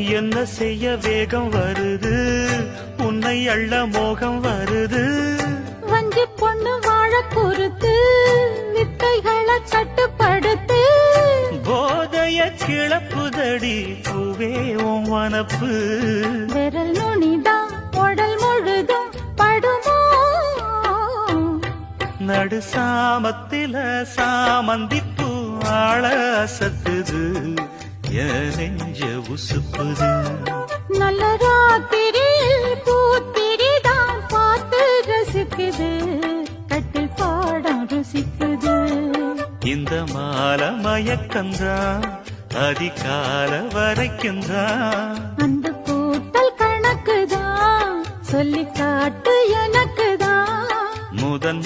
என்ன செய்ய வேகம் வருது, உன்னை அள்ள மோகம் வருது. வஞ்சி பொண்ணு வாழ குறுத்து, வித்தைகளை கட்டுப்படுத்து. போதைய கிளப்புதடி பூவே உன் வனப்பு. விரல் நுனிதான் உடல் முழுதும் படுமோ. நடு சாமத்தில சாமந்திப்பூ ஆள அசத்துது, என் நெஞ்ச உசுப்புது. நல்ல ராத்திரியில் பூத்திரிதான் பார்த்து ரசிக்குது, கட்டில் பாடம் ருசிக்குது. இந்த மால மயக்கந்தான் அதிகால வரைக்குந்தான். அந்த கூட்டல் கணக்குதான் சொல்லி காட்டு எனக்குதான். முதன்